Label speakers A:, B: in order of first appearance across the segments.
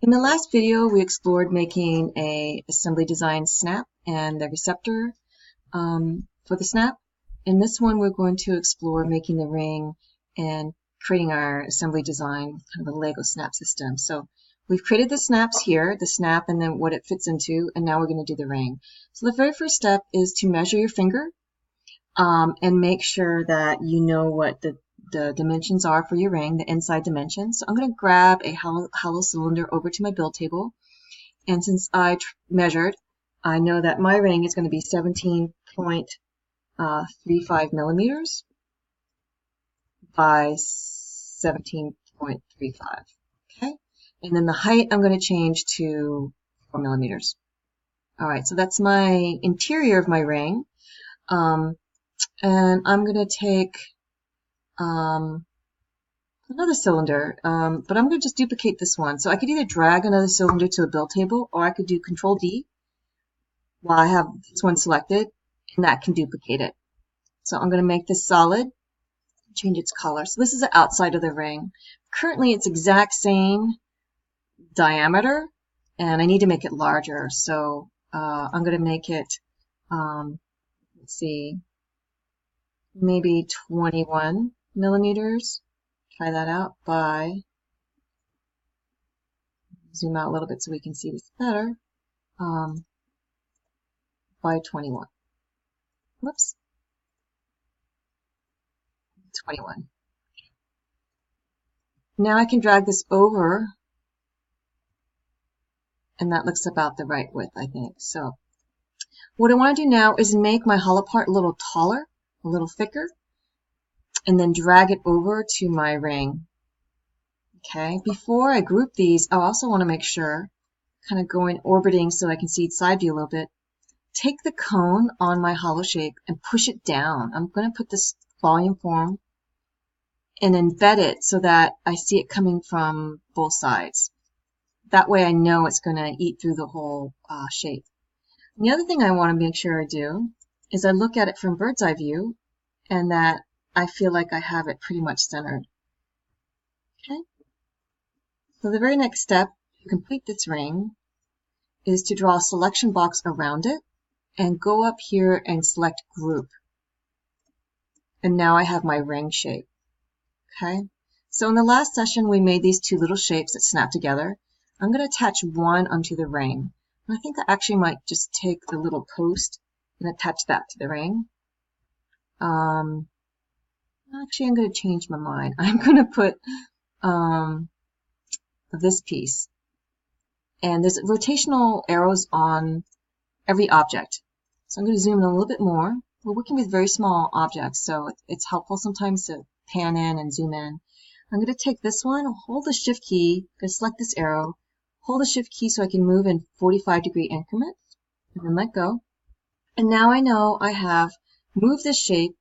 A: In the last video, we explored making a assembly design snap and the receptor for the snap. In this one, we're going to explore making the ring and creating our assembly design with kind of a Lego snap system. So we've created the snaps here, the snap and then what it fits into, and now we're going to do the ring. So the very first step is to measure your finger and make sure that you know what the dimensions are for your ring, the inside dimensions. So I'm going to grab a hollow cylinder over to my build table. And since I measured, I know that my ring is going to be 17.35 millimeters by 17.35. Okay. And then the height I'm going to change to 4 millimeters. All right. So that's my interior of my ring. And I'm going to take another cylinder, but I'm going to just duplicate this one. So I could either drag another cylinder to a build table, or I could do Control D while I have this one selected, and that can duplicate it. So I'm going to make this solid, change its color. So this is the outside of the ring. Currently it's exact same diameter, and I need to make it larger. So I'm going to make it, let's see, maybe 21 millimeters. Try that out by, zoom out a little bit so we can see this better, by 21. Whoops. 21. Now I can drag this over, and that looks about the right width, I think. So what I want to do now is make my hollow part a little taller, a little thicker, and then drag it over to my ring. Okay, before I group these, I also want to make sure, kind of going orbiting so I can see its side view a little bit, take the cone on my hollow shape and push it down. I'm going to put this volume form and embed it so that I see it coming from both sides. That way I know it's going to eat through the whole shape. And the other thing I want to make sure I do is I look at it from bird's eye view, and that I feel like I have it pretty much centered. Okay. So the very next step to complete this ring is to draw a selection box around it and go up here and select group. And now I have my ring shape. Okay. So in the last session we made these two little shapes that snap together. I'm going to attach one onto the ring. And I think I actually might just take the little post and attach that to the ring. Actually, I'm going to change my mind. I'm going to put this piece. And there's rotational arrows on every object. So I'm going to zoom in a little bit more. We're working with very small objects, so it's helpful sometimes to pan in and zoom in. I'm going to take this one, hold the Shift key, I'm going to select this arrow, hold the Shift key so I can move in 45-degree increments, and then let go. And now I know I have moved this shape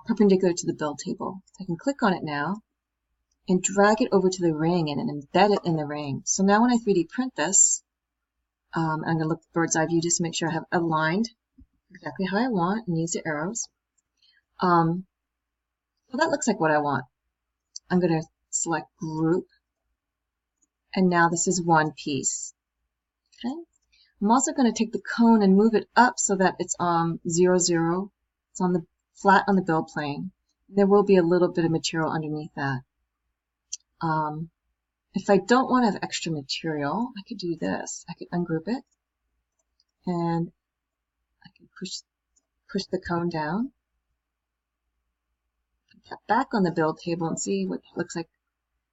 A: perpendicular to the build table. I can click on it now and drag it over to the ring and embed it in the ring. So now when I 3D print this, I'm going to look at bird's eye view just to make sure I have aligned exactly how I want and use the arrows. So that looks like what I want. I'm going to select group, and now this is one piece. Okay. I'm also going to take the cone and move it up so that it's 0, 0. It's on the flat on the build plane. There will be a little bit of material underneath that. If I don't want to have extra material, I could do this. I could ungroup it, and I can push the cone down. Put that back on the build table and see what it looks like.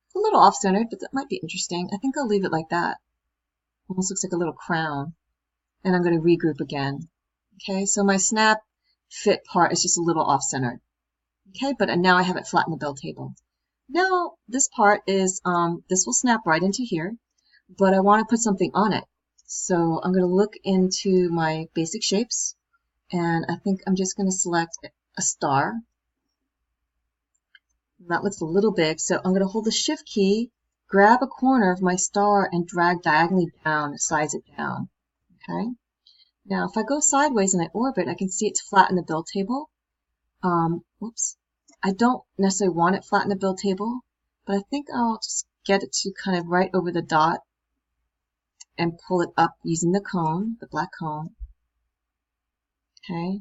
A: It's a little off-centered, but that might be interesting. I think I'll leave it like that. Almost looks like a little crown. And I'm going to regroup again. Okay, so my snap fit part is just a little off-centered. Okay, but now I have it flat in the build table. Now this part is, this will snap right into here, but I want to put something on it. So I'm going to look into my basic shapes, and I think I'm just going to select a star. That looks a little big, so I'm going to hold the Shift key, grab a corner of my star, and drag diagonally down, size it down. Okay. Now if I go sideways and I orbit, I can see it's flat in the build table. Whoops. I don't necessarily want it flat in the build table, but I think I'll just get it to kind of right over the dot and pull it up using the cone, the black cone. Okay,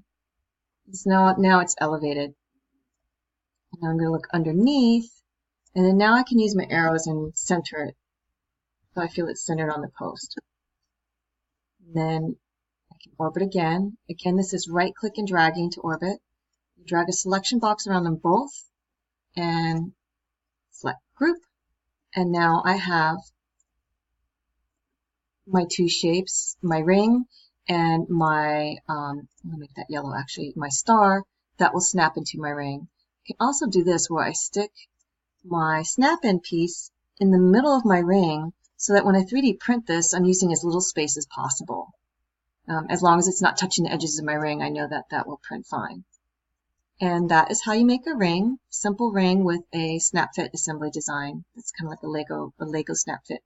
A: so now it's elevated. Now I'm going to look underneath, and then now I can use my arrows and center it so I feel it's centered on the post. And then I can orbit again. Again, this is right click and dragging to orbit. Drag a selection box around them both and select group. And now I have my two shapes, my ring and my, let me make that yellow actually, my star that will snap into my ring. I can also do this where I stick my snap-in piece in the middle of my ring so that when I 3D print this, I'm using as little space as possible. As long as it's not touching the edges of my ring, I know that that will print fine. And that is how you make a ring, simple ring with a snap fit assembly design. It's kind of like a Lego snap fit.